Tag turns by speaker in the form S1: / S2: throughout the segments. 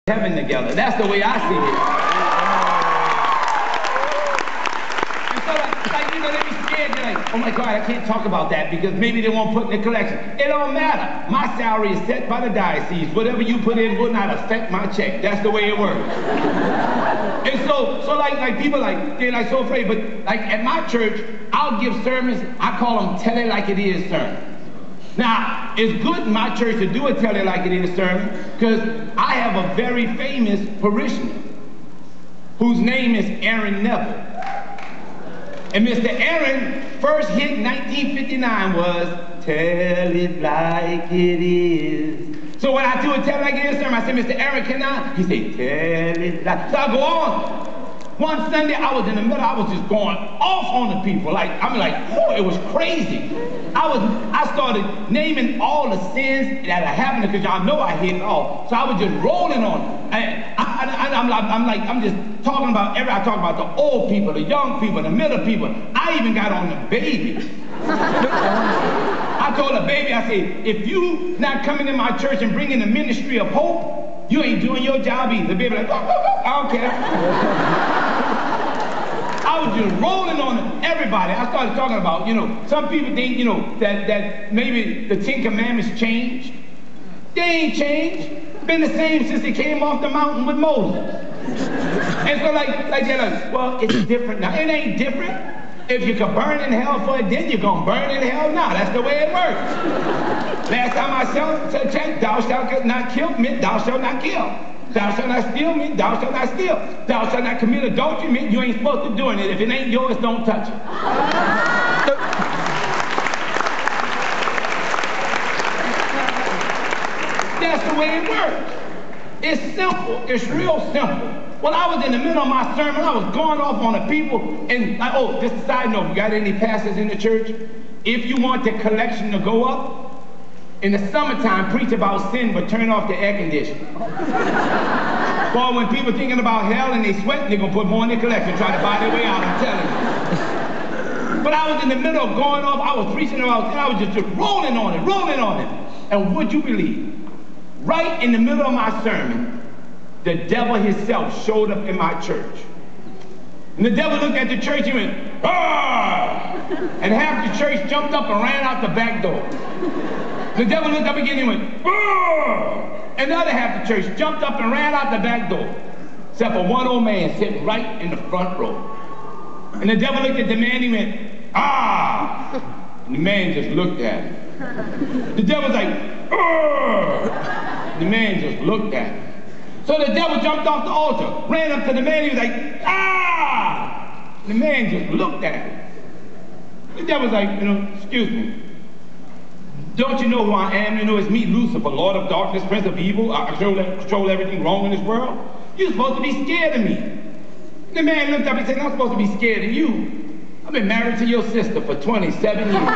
S1: heaven together. That's the way I see it. And so, they be scared. They're like, oh my God, I can't talk about that because maybe they won't put in the collection. It don't matter. My salary is set by the diocese. Whatever you put in will not affect my check. That's the way it works. And so people they're so afraid. But at my church, I'll give sermons. I call them tell it like it is sermons. Now, it's good in my church to do a tell it like it is sermon because I have a very famous parishioner whose name is Aaron Neville. And Mr. Aaron first hit in 1959 was tell it like it is. So when I do a tell it like it is sermon, I say, Mr. Aaron, can I? He say, tell it like. So I go on. One Sunday, I was in the middle, I was just going off on the people. It was crazy. I started naming all the sins that had happened because y'all know I hit it all. So I was just rolling on it. I'm just talking about I talk about the old people, the young people, the middle people. I even got on the baby. I told the baby, I said, if you not coming in my church and bringing the ministry of hope, you ain't doing your job either. The baby like, I don't care. I was just rolling on everybody. I started talking about, some people think, that maybe the 10 Commandments changed. They ain't changed. Been the same since they came off the mountain with Moses. And so they're like, well, it's different now. It ain't different. If you could burn in hell for it, then you're going to burn in hell now. That's the way it works. Last time I checked, thou shalt not kill meant thou shalt not kill. Thou shalt not steal meant thou shalt not steal. Thou shalt not commit adultery meant you ain't supposed to do it. If it ain't yours, don't touch it. That's the way it works. It's simple. It's real simple. Well, I was in the middle of my sermon. I was going off on the people. And, just a side note, you got any pastors in the church? If you want the collection to go up, in the summertime, preach about sin, but turn off the air conditioning. Well, when people thinking about hell and they sweating, they're going to put more in the collection, try to buy their way out, I'm telling you. But I was in the middle of going off. I was preaching about sin. I was just rolling on it. And would you believe? Right in the middle of my sermon, the devil himself showed up in my church. And the devil looked at the church and went, "Ah!" And half the church jumped up and ran out the back door. The devil looked up again and went, "Ah!" And the other half of the church jumped up and ran out the back door. Except for one old man sitting right in the front row. And the devil looked at the man and he went, "Ah!" And the man just looked at him. The devil's like, "Arr!" The man just looked at him. So the devil jumped off the altar, ran up to the man, he was like, "Ah!" The man just looked at him. The devil's like, "Excuse me. Don't you know who I am? It's me, Lucifer, Lord of Darkness, Prince of Evil. I control everything wrong in this world. You're supposed to be scared of me." The man looked up and said, "I'm supposed to be scared of you. I've been married to your sister for 27 years.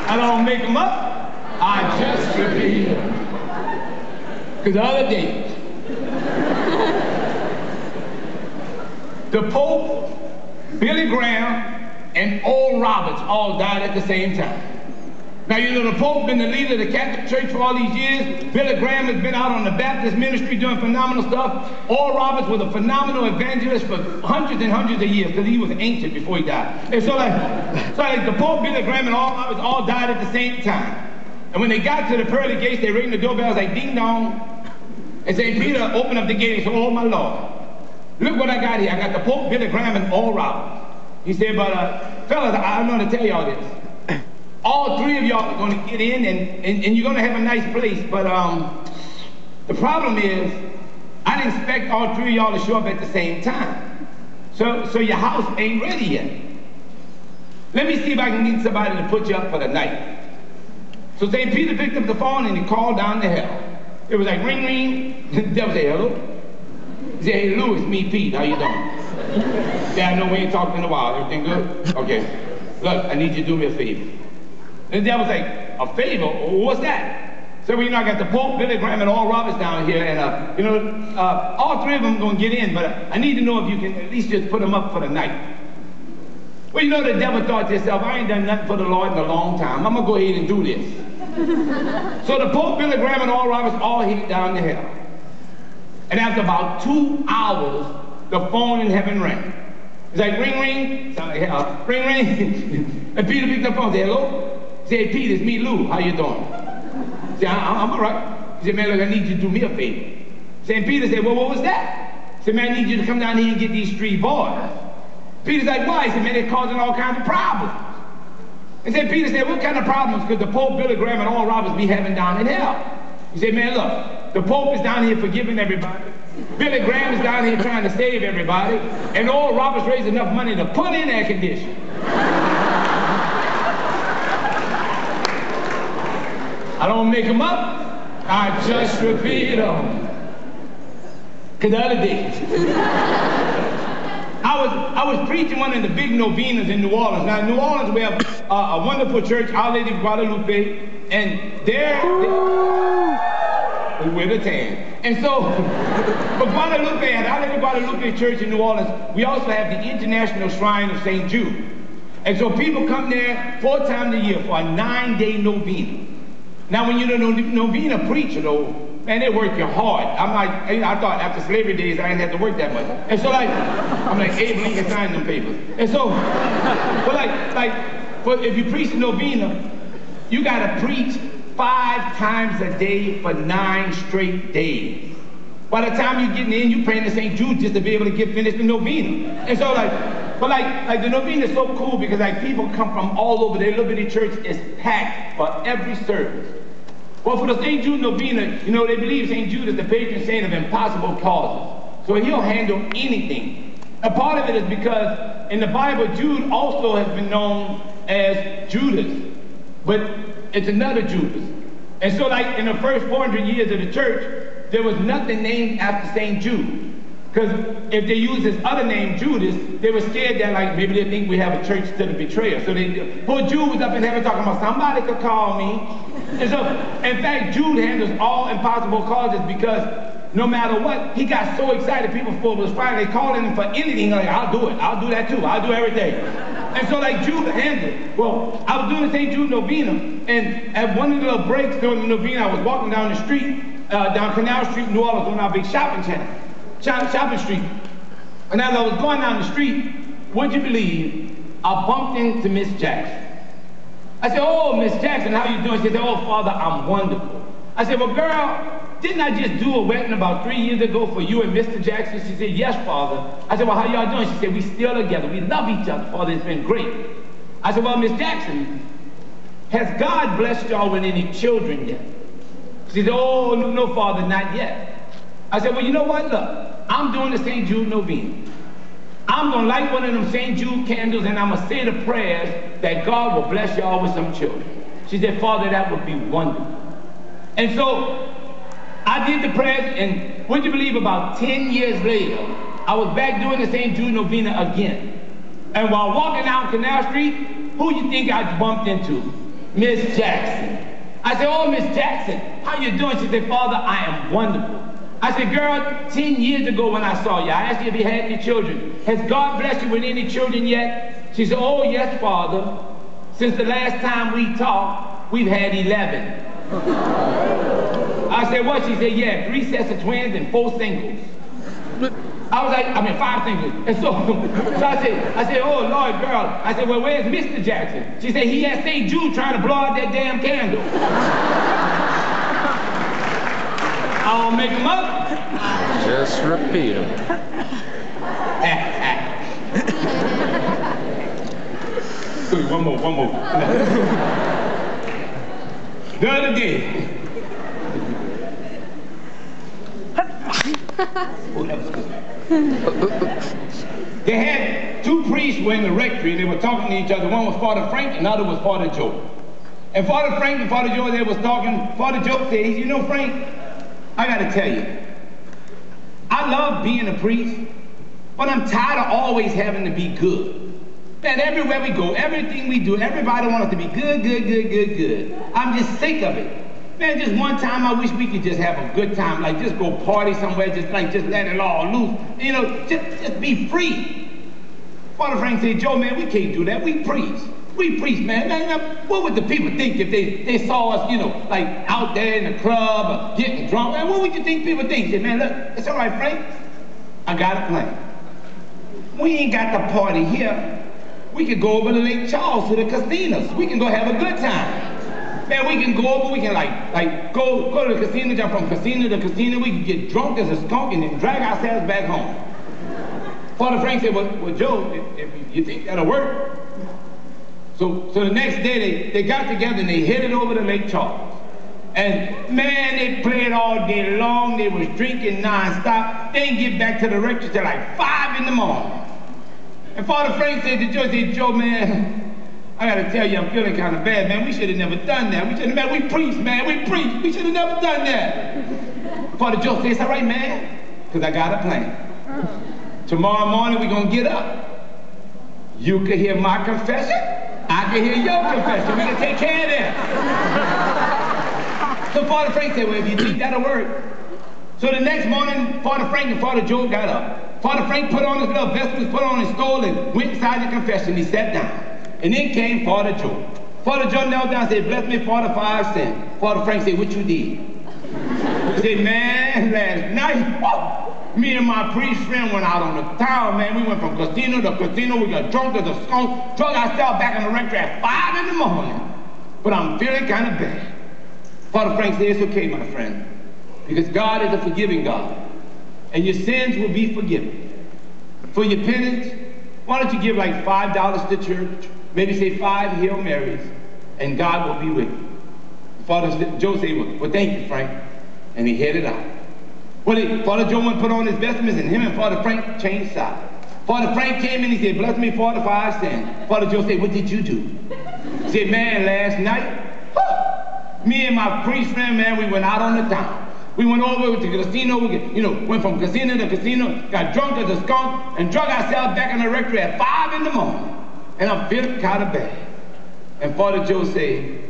S1: I don't make them up. I just repeat them. Because the other day, the Pope, Billy Graham, and Oral Roberts all died at the same time. Now, the Pope been the leader of the Catholic Church for all these years. Billy Graham has been out on the Baptist ministry doing phenomenal stuff. Oral Roberts was a phenomenal evangelist for hundreds and hundreds of years because he was ancient before he died. And so the Pope, Billy Graham, and Oral Roberts all died at the same time. And when they got to the pearly gates, they rang the doorbells like ding dong. And St. Peter opened up the gate and said, "Oh, my Lord, look what I got here. I got the Pope, Billy Graham, and Oral Roberts." He said, "But fellas, I'm going to tell y'all this. All three of y'all are going to get in and you're going to have a nice place, but the problem is I didn't expect all three of y'all to show up at the same time. So your house ain't ready yet. Let me see if I can get somebody to put you up for the night." So St. Peter picked up the phone and he called down to hell. It was like ring, ring. The devil said, "Hello?" He said, "Hey, Lou, it's me, Pete. How you doing?" "Yeah, I know we ain't talked in a while. Everything good?" "Okay. Look, I need you to do me a favor." And the devil's like, "A favor? What's that?" So, I got the Pope, Billy Graham, and Oral Roberts down here, and, all three of them are going to get in, but I need to know if you can at least just put them up for the night. Well, you know, the devil thought to himself, I ain't done nothing for the Lord in a long time. I'm going to go ahead and do this. So the Pope, Billy Graham, and Oral Roberts all headed down to hell. And after about 2 hours, the phone in heaven rang. It's like, ring, ring. Sound like hell. Ring, ring. And Peter picked up the phone and said, hello? He said, Peter, it's me, Lou. How you doing? He said, I'm all right. He said, man, look, I need you to do me a favor. St. Peter said, well, what was that? He said, man, I need you to come down here and get these 3 boys. Peter's like, why? He said, man, they're causing all kinds of problems. And St. Peter said, what kind of problems could the Pope, Billy Graham, and Oral Roberts be having down in hell? He said, man, look, the Pope is down here forgiving everybody. Billy Graham is down here trying to save everybody. And Oral Roberts raised enough money to put in air conditioning. I don't make them up. I just repeat them. Because the other day, I was preaching one of the big novenas in New Orleans. Now, in New Orleans, we have a wonderful church, Our Lady of Guadalupe, and they're with a tan. And so, for Guadalupe, at Our Lady of Guadalupe Church in New Orleans, we also have the International Shrine of St. Jude. And so people come there 4 times a year for a 9-day novena. Now, when you're a novena preacher, though, man, they work you hard. I thought after slavery days, I didn't have to work that much. And so, like, I'm like, Abe Lincoln signed them papers. And so, but if you preach the novena, you got to preach 5 times a day for 9 straight days. By the time you're getting in, you praying to St. Jude just to be able to get finished the novena. And so, like the novena is so cool because, like, people come from all over. Their little bitty church is packed for every service. Well, for the St. Jude novena, you know, they believe St. Jude is the patron saint of impossible causes. So he'll handle anything. A part of it is because in the Bible, Jude also has been known as Judas, but it's another Judas. And so, like, in the first 400 years of the church, there was nothing named after St. Jude. Because if they used his other name, Judas, they were scared that, like, maybe they think we have a church to the betrayer. So poor Jude was up in heaven talking about, somebody could call me. And so, in fact, Jude handles all impossible causes because no matter what, he got so excited, people was finally calling him for anything. Like, I'll do it. I'll do that too. I'll do everything. And so, like, Jude handled. Well, I was doing the St. Jude novena, and at one of the little breaks during the novena, I was walking down the street, down Canal Street, New Orleans, on our big shopping street. And as I was going down the street, would you believe, I bumped into Miss Jackson. I said, oh, Miss Jackson, how you doing? She said, oh, Father, I'm wonderful. I said, well, girl, didn't I just do a wedding about 3 years ago for you and Mr. Jackson? She said, yes, Father. I said, well, how y'all doing? She said, we still together. We love each other, Father. It's been great. I said, well, Miss Jackson, has God blessed y'all with any children yet? She said, oh, no, Father, not yet. I said, well, you know what? Look, I'm doing the St. Jude novena. I'm going to light one of them St. Jude candles, and I'm going to say the prayers that God will bless y'all with some children. She said, Father, that would be wonderful. And so I did the prayers, and would you believe about 10 years later, I was back doing the St. Jude novena again. And while walking down Canal Street, who you think I bumped into? Miss Jackson. I said, oh, Miss Jackson, how you doing? She said, Father, I am wonderful. I said, girl, 10 years ago when I saw you, I asked you if you had any children. Has God blessed you with any children yet? She said, oh, yes, Father. Since the last time we talked, we've had 11. I said, what? She said, yeah, 3 sets of twins and 4 singles. I was like, 5 singles. And so I said, oh, Lord, girl. I said, well, where's Mr. Jackson? She said, he at St. Jude trying to blow out that damn candle. I don't make them up.
S2: Just repeat them.
S1: One more. The other day. Oh, that was good. They had 2 priests were in the rectory, and they were talking to each other. One was Father Frank, and the other was Father Joe. And Father Frank and Father Joe, they was talking. Father Joe said, you know, Frank, I got to tell you, I love being a priest, but I'm tired of always having to be good. Man, everywhere we go, everything we do, everybody wants us to be good. I'm just sick of it. Man, just one time I wish we could just have a good time, like just go party somewhere, just let it all loose. You know, just be free. Father Frank said, Joe, man, we can't do that. We preach. We preach, man. What would the people think if they saw us, you know, like out there in the club or getting drunk? Man, what would you think people think? He said, man, look, it's all right, Frank. I got a plan. We ain't got the party here. We could go over to Lake Charles to the casinos. We can go have a good time. Man, we can go over, we can like go to the casino, jump from casino to casino. We can get drunk as a skunk and then drag ourselves back home. Father Frank said, well Joe, if you think that'll work. So the next day they got together and they headed over to Lake Charles. And man, they played all day long. They was drinking nonstop. They didn't get back to the rectory till like 5 in the morning. And Father Frank said to Joe, Joe, man, I gotta tell you, I'm feeling kind of bad, man. We should have never done that. We should have, man, we preached, man. We preached. We should have never done that. Father Joe said, it's all right, man, because I got a plan. Tomorrow morning, we're gonna get up. You can hear my confession. I can hear your confession. We can take care of that. So Father Frank said, well, if you think that'll work. So the next morning, Father Frank and Father Joe got up. Father Frank put on his little vestments, put on his stole, and went inside the confession. He sat down. And then came Father Joe. Father Joe knelt down and said, bless me, Father, for I've sinned. Father Frank said, what you did? He said, man, last night, whoa, me and my priest friend went out on the town, man. We went from casino to casino. We got drunk as a skunk, drug ourselves back in the rectory at 5 in the morning. But I'm feeling kind of bad. Father Frank said, it's okay, my friend, because God is a forgiving God, and your sins will be forgiven. For your penance, why don't you give like $5 to church, maybe say 5 Hail Marys, and God will be with you. Father Joe said, well, thank you, Frank, and he headed out. Well, Father Joe went and put on his vestments, and him and Father Frank changed sides. Father Frank came in, he said, bless me, Father, for I've sinned. Father Joe said, what did you do? He said, man, last night, me and my priest friend, man, we went out on the town. We went over to the casino, went from casino to casino, got drunk as a skunk, and drug ourselves back in the rectory at 5 in the morning. And I'm feeling kind of bad. And Father Joe said,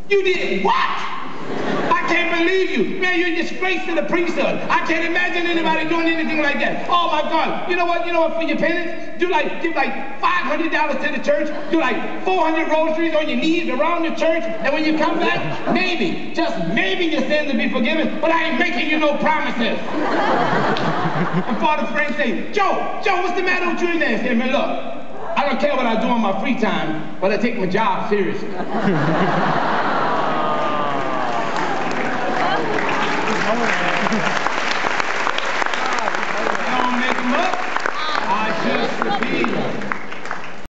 S1: you did what? I can't believe you. Man, you're a disgrace to the priesthood. I can't imagine anybody doing anything like that. Oh my God. You know what, for your penance? Give like $500 to the church. Do like 400 rosaries on your knees around the church. And when you come back, maybe, just maybe your sins will be forgiven, but I ain't making you no promises. And Father Frank said, Joe, what's the matter with you in there? He said, man, look, I don't care what I do on my free time, but I take my job seriously. I don't make them up. I just repeat them.